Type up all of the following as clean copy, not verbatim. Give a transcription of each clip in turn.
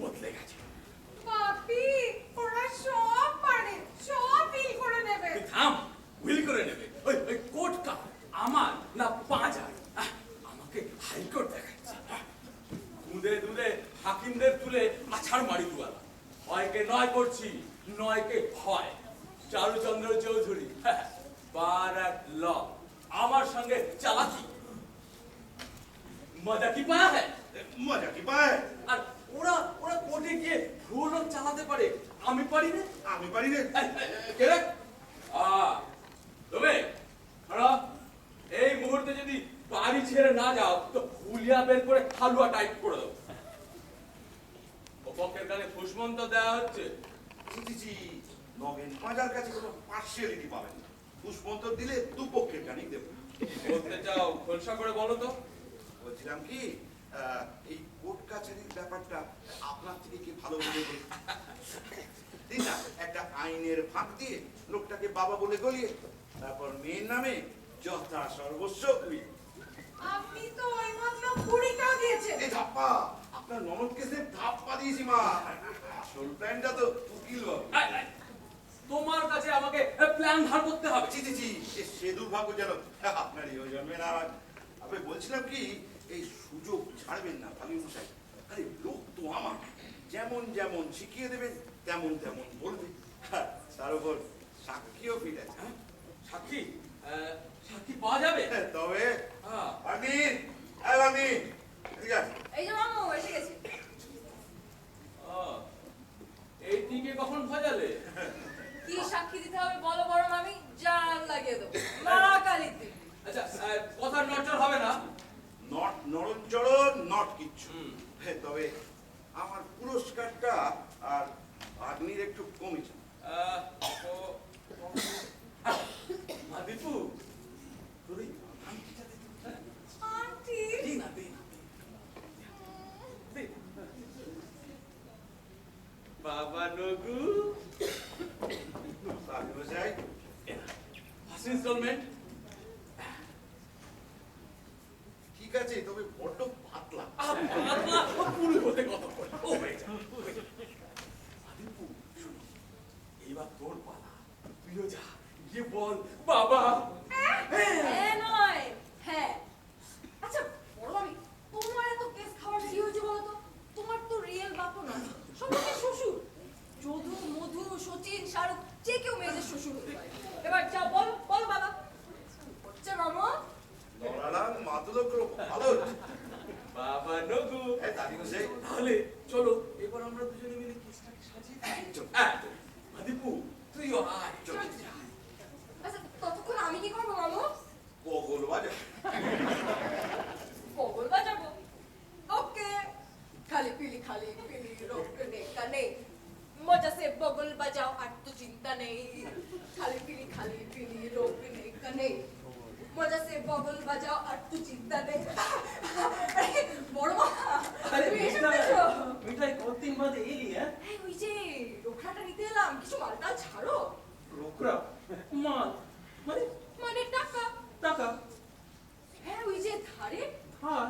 বদলে গেছে। পাপি, ওরা সব পারে, সব ফিল করে নেবে। তুই থাম, হুইল করে নেবে। ওই ওই কোটটা আমার না পাঁজার? আমাকে হাইকোর্ট দেখাচ্ছে। দুধে দুধে হাকিমদের তুলে আছাড় মারি দুয়ালা। হয়কে নয় করছি, নয়কে হয়। চারুচন্দ্র চৌধুরী, বার অ্যাট ল, আমার সঙ্গে চালাকি। মজা কি পায়া হ্যাঁ? মজা কি পায়? আর ওরা ওরা কোর্টে গিয়ে ভুল চালাতে পারে, আমি পারি না। আমি পারি রে। কে রে? তুমি খারাপ। এই মুহূর্তে যদি বাড়ি ছেড়ে না যাও তো ফুলিয়া বের করে হালুয়া টাইপ করে দাও। পক্ষের কানে ফুসমন্ত দেওয়া হচ্ছে। জি, নগেন পাঁজার কাছে কোনো পার্সিয়ালিটি পাবেন না। পুষ্পন্তর দিলে দুপক্ষের কানেই দেব। বলতে চাও খোলসা করে বলো তো। বলছিলাম কি, এই কোর্ট কাছারির ব্যাপারটা আপনার থেকে কি ভালো বলে বলি? ঠিক না, একটা আইনের ফাঁক দিয়ে লোকটাকে বাবা বলে গলিয়ে তারপর মেয়ের নামে যথা সর্বস্ব উই। আপনি তো ওই মাত্র 20 টাকা দিয়েছেন। এই ধাপ্পা, আপনার ননদকে সে ধাপ্পা দিয়েছি মা। আসল প্ল্যানটা তো উকিল বাবু। তোমার কাছে আমাকে প্ল্যান ধার করতে হবে। জি, সে দুর্ভাগ্য যেন আপনারই ওই জন্মে না হয়। আমি বলছিলাম কি, এই সুযোগ ছাড়বেন না ভাবি মশাই। আরে লোক তো আমার, যেমন যেমন শিখিয়ে দেবেন তেমন তেমন বলবে। তার উপর সাক্ষীও ফিরে আছে। সাক্ষী? সাক্ষী পাওয়া যাবে? তবে হ্যাঁ। ঠিক আছে। এই যে মামু এসে গেছে। এই টিকে কখন ভাজালে? কি সাক্ষী দিতে হবে বলো বড় মামি, জান লাগিয়ে দেবো মা কালীতে। আচ্ছা, কথা নড়চড় হবে না? নট নড়নচড়ন নট কিচ্ছু। তবে আমার পুরস্কারটা আর আগ্নির একটু কমেছে। দীপু, তোর এই আংটিটা দে তো। আন্টি দে না, দে না, দে। বাবা নগু, ভাবি মশাই, ফার্স্ট ইনস্টলমেন্ট। ঠিক আছে, তবে বড্ড পাতলা। পাতলা পুরো হতে কত করে ও হয়ে যায়। দীপু, শোনো, এইবার তোর পালা। তুইও যা, গিয়ে বল বাবা। হ্যাঁ নয় হ্যাঁ। আচ্ছা বড় মামি, তোমার এত কেস খাওয়ার কি হয়েছে বলো তো? তোমার তো রিয়েল বাপও নয়, সবাইকে শ্বশুর। যদু, মধু, সচিন, শাহরুখ, যে কেউ মেয়েদের শ্বশুর হতে পারে। এবার যা বল বল বাবা। হচ্ছে মামা। লড়ালাম মাতুলো ভালো। বাবা নগু, দাদি মশাই, তাহলে চলো এবার আমরা দুজনে মিলে কেসটাকে সাজিয়ে দিই। দীপু, তুইও আয়। চল যা। আচ্ছা ততক্ষণ আমি কি করবো মামু? বগল বাজা। বগল বাজাবো। ওকে। খালি পিলি রোকনে কানে মজা সে বগল বাজাও আর তো চিন্তা নেই। খালি পিলি রোকনে কানে মজা সে বগল বাজাও আর তো চিন্তা নেই। আরে বড় মা, তুমি এসে গেছো? মিঠাই কতদিন বাদে এলি? এই ওই যে রোকড়াটা নিতে এলাম, কিছু মালটা ছাড়ো। রোকরা মাল মানে? মানে টাকা। টাকা? হ্যাঁ ওই যে ধারে। ধার?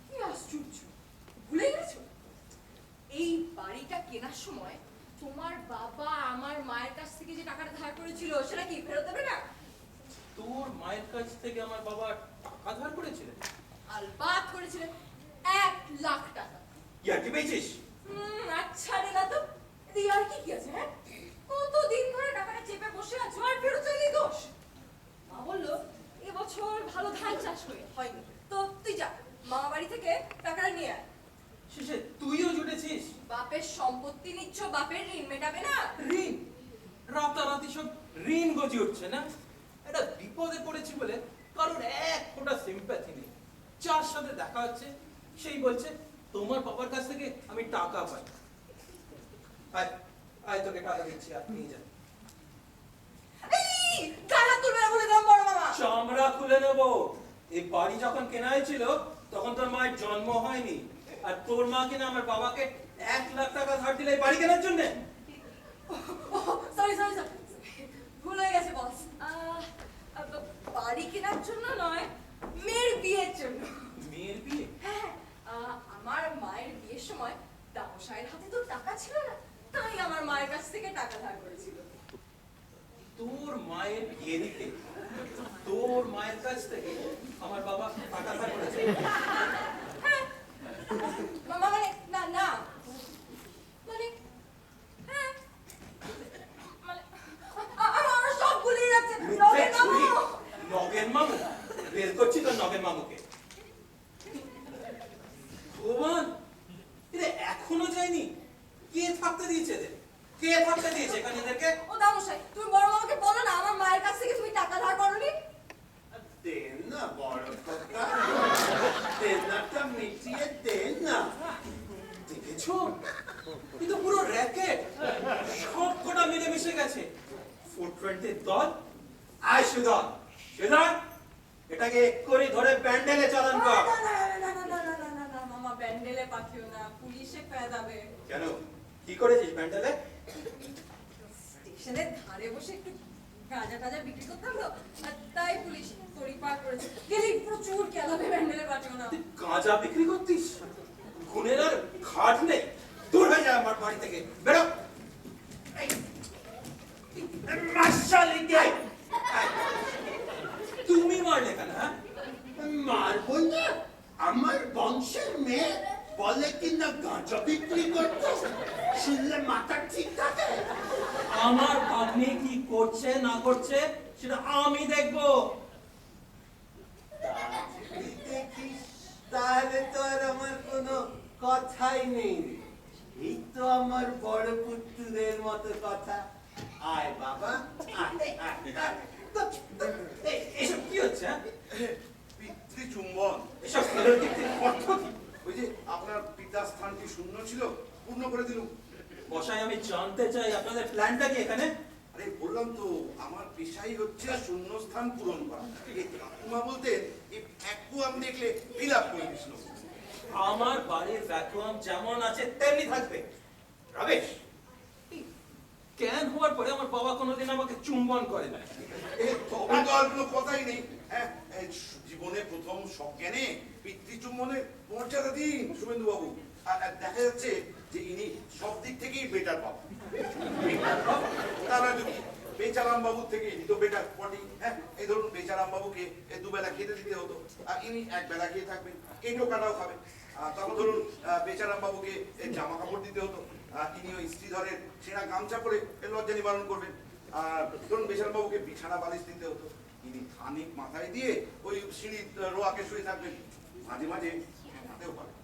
কি আশ্চর্য, ভুলে গেছো? এই বাড়িটা কেনার সময় তোমার বাবা আমার মায়ের কাছ থেকে যে টাকাটা ধার করেছিল সেটা কি ফেরত দেবে না? তোর মায়ের কাছ থেকে আমার বাবা টাকা ধার করেছিলেন? আলবাত করেছিলেন, 1 লাখ টাকা। ইয়ার কি পেয়েছিস? আচ্ছা রে না তো, দিয়ার কি আছে? হ্যাঁ কতদিন ধরে টাকাটা চেপে বসে আছো আর ফেরত চাইলেই দোষ। মা বললো এবছর ভালো ধান চাষ হয়নি, তো তুই যা মামা বাড়ি থেকে টাকাটা নিয়ে আয়। শেষে তুইও জুটেছিস? বাপের সম্পত্তি নিচ্ছ, বাপের ঋণ মেটাবে না? ঋণ? রাতারাতি সব ঋণ গজি উঠছে না? এটা বিপদে পড়েছি বলে কারোর এক ফোঁটা সিম্প্যাথি নেই। যার সাথে দেখা হচ্ছে সেই বলছে তোমার বাবার কাছ থেকে আমি টাকা পাই। আয় আয়, তোকে টাকা দিচ্ছি, আপনি যা। এই গালা তুলবে না বলে দিলাম বড় মামা। চামড়া খুলে নেব। এই বাড়ি যখন কেনা হয়েছিল তখন তোর মায়ের জন্ম হয়নি, আর তোর মা কিনা আমার বাবাকে 1 লাখ টাকা ধার দিলে এই বাড়ি কেনার জন্য। সরি ভুল হয়ে গেছে বস। বাড়ি কেনার জন্য নয়, মেয়ের বিয়ের জন্য। মেয়ের বিয়ে? হ্যাঁ, আমার মায়ের বিয়ের সময় দামশাইয়ের হাতে তো মায়ের বিয়ে দিতে তোর মায়ের কাছ থেকে আমার বাবা টাকা ধার করেছে। হ্যাঁ মানে না না মানে হ্যাঁ মানে আমার সব ভুলে যাচ্ছে নগেন মামু নগেন মামু বের করছি তো নগেন মামুকে। ভগবান এদের এখনো যায়নি। কে থাকতে দিয়েছে এদের? কে থাকতে দিয়েছে এখানে এদেরকে? ও দামশাই তুমি বড় মামাকে বলো না আমার মায়ের কাছ থেকে তুমি টাকা ধার করনি। দেন না বড় কথা, দেনাটা মিটিয়ে দেন না। দেখেছো? এ তো পুরো র্যাকেট, সব কটা মিলে মিশে গেছে। 420 দল, আয় সুদন, সুদন এটাকে করে ধরে ব্যান্ডেলে চালান কর। না মামা ব্যান্ডেলে পাঠিও না পুলিশে পেদাবে। কেন কি করেছিস ব্যান্ডেলে? স্টেশনের ধারে বসে একটু গাঁজা টাজা বিক্রি করতাম তো আর তাই পুলিশ তড়িপাড় করেছে। গেলে প্রচুর কেলাবে ব্যান্ডেলে পাঠিও না। তুই গাঁজা বিক্রি করতিস? গুণের আর ঘাট নেই। দূর হয়ে যায় আমার বাড়ি থেকে, বেরো। মাশালিকে তুমি মারলে কেন? হ্যাঁ মারবো না। আমার বংশের মেয়ে বলে কিনা গাঁজা বিক্রি করতো, শুনলে মাথা ঠিক থাকে। আমার ভাগ্নে কি করছে না করছে সেটা আমি দেখবো। দেখিস তাহলে তো আর আমার কোনো কথাই নেই। এই তো আমার বড় পুত্রের মতো কথা। আয় বাবা আয়, আয়, আয়। এসব কি হচ্ছে? হ্যাঁ? পিতৃচুম্বন। এসব অর্থ কি? ওই যে আপনার পিতার স্থানটি শূন্য ছিল, পূর্ণ করে দিলুম। বসাই আমি জানতে চাই আপনাদের প্ল্যানটা কি এখানে? আরে বললাম তো আমার পেশাই হচ্ছে শূন্য স্থান পূরণ করা। এই ঠাকুমা বলতে এই ভ্যাকুয়াম দেখলে ফিল আপ করে দিছিল। আমার বাড়ির ভ্যাকুয়াম যেমন আছে তেমনি থাকবে। রমেশ, জ্ঞান হওয়ার পরে আমার বাবা কোনোদিন আমাকে চুম্বন করে না। তবে তো আর কোনো কথাই নেই। হ্যাঁ, এই জীবনে প্রথম সজ্ঞানে পিতৃচুম্বনের মর্যাদা দিন শুভেন্দু বাবু। আর দেখা যাচ্ছে যে ইনি সব দিক থেকেই বেটার পাবেন। তারা যদি বেচারাম বাবুর থেকে ইনি তো বেটার পটি। হ্যাঁ, এই ধরুন বেচারাম বাবুকে দুবেলা খেতে দিতে হতো, আর ইনি এক বেলা খেয়ে থাকবেন, কেটো কাটাও খাবেন। তারপর ধরুন বেচারাম বাবুকে জামা কাপড় দিতে হতো, ইনি ওই স্ত্রীধরের সেরা গামছা পরে লজ্জা নিবারণ করবেন। আর ধরুন বেচারাম বাবুকে বিছানা বালিশ দিতে হতো, ইনি খানিক মাথায় দিয়ে ওই সিঁড়ির রোয়াকে শুয়ে থাকবেন, মাঝে মাঝে ঘুমাতেও পারেন।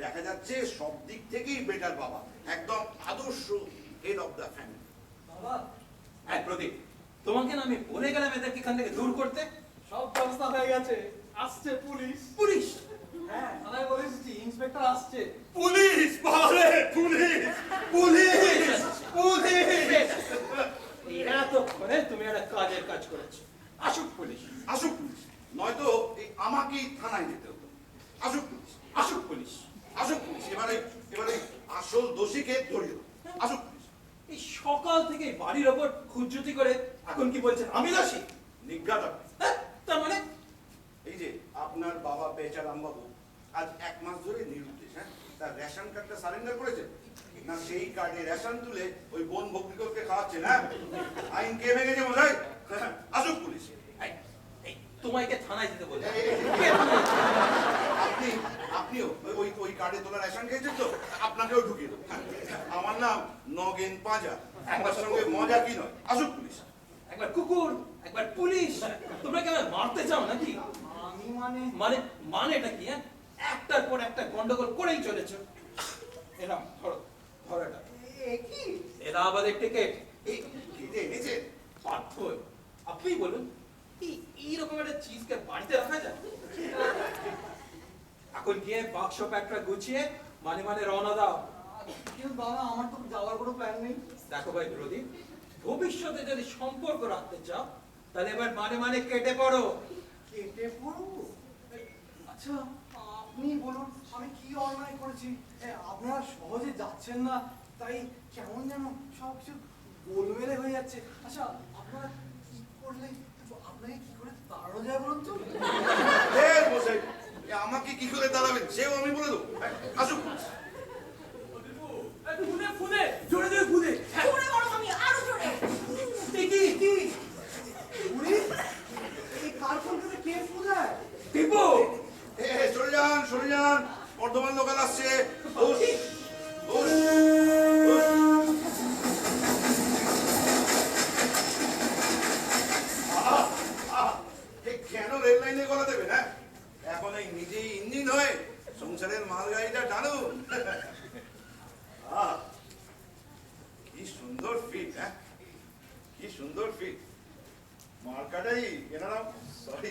দেখা যাচ্ছে সব দিক থেকেই বেটার বাবা, একদম আদর্শ হেড অফ দ্য ফ্যামিলি। বাবা, এই প্রদীপ, তোমাকে না আমি বলে গেলাম এদেরকে এখান থেকে দূর করতে। সব ব্যবস্থা হয়ে গেছে, আসছে পুলিশ। পুলিশ? হ্যাঁ থানায় বলেছি, ইন্সপেক্টর আসছে। পুলিশ বাবারে, পুলিশ পুলিশ পুলিশ। এতক্ষণে তুমি একটা কাজের কাজ করেছো। আসুক পুলিশ, আসুক পুলিশ, নয়তো এই আমাকেই থানায় যেতে হতো। আসুক পুলিশ, আসুক পুলিশ। আসুক পুলিশ, এবারে এবারে আসল দোষীকে ধরিয়ে দেবো। আসুক পুলিশ। এই সকাল থেকে বাড়ির ওপর খুঁজুতি করে এখন কি বলছেন আমি দোষী? নিজ্ঞাত আপনি। হ্যাঁ, তার মানে এই যে আপনার বাবা বেচারাম বাবু আজ 1 মাস ধরে নিরুদ্দেশ। হ্যাঁ, তার রেশন কার্ডটা সারেন্ডার করেছে না, সেই কার্ডে রেশন তুলে ওই বোন ভক্তিকরকে খাওয়াচ্ছে না। আইন কে ভেঙেছে বোঝাই? আসুক পুলিশ। এই, এই, তোমাকে থানায় যেতে বলছে। আপনি আপনিও ওই ওই কার্ডে তোলা রেশন খেয়েছেন তো, আপনাকেও ঢুকিয়ে দেবো। আমার নাম নগেন পাঁজা, একবার সঙ্গে মজা কি নয়। আসুক পুলিশ। একবার কুকুর, একবার পুলিশ। তোমরা কি আমায় মারতে চাও নাকি? আমি মানে মানে মানেটা কি? হ্যাঁ, একটার পর একটা গন্ডগোল করেই চলেছো। এরাম ধরো, ধরো এটা। কি এলাহাবাদের টিকিট। এই কেটে এনেছে। পার্থ, আপনি বলুন, এইরকম একটা চিজকে বাড়িতে রাখা যায়? এখন গিয়ে বাক্স প্যাকটা গুছিয়ে মানে মানে রওনা দাও। কিন্তু দাদা আমার তো যাওয়ার কোনো প্ল্যান নেই। দেখো ভাই প্রদীপ, ভবিষ্যতে যদি সম্পর্ক রাখতে চাও তাহলে এবার মানে মানে কেটে পড়ো। কেটে পড়বো? আচ্ছা আপনি বলুন আমি কি অন্যায় করেছি? আপনারা সহজে যাচ্ছেন না, তাই কেমন যেন সব কিছু গোলমেলে হয়ে যাচ্ছে। আচ্ছা আপনারা কি করলে আপনাকে কি করে তাড়ানো যায় বলুন তো? ফের বসে আমাকে কি করে দাঁড়াবেন সেও আমি বলে দেবো। আসুক পুলিশ। ফোনে ফোনে জোরে জোরে ফোনে। জোরে বড় মামি আরো জোরে। কি মার্কাটাই এনারা সরি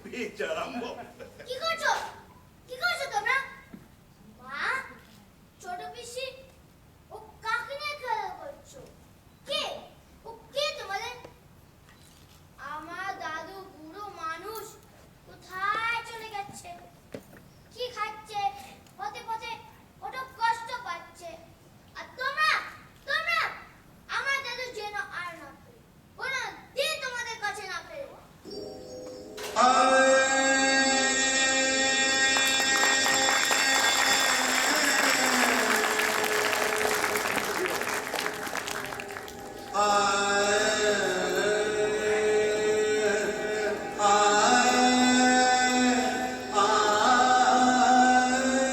বেচারাম্ব কি করছো কি করছো তোমরা মা ছোট পিসি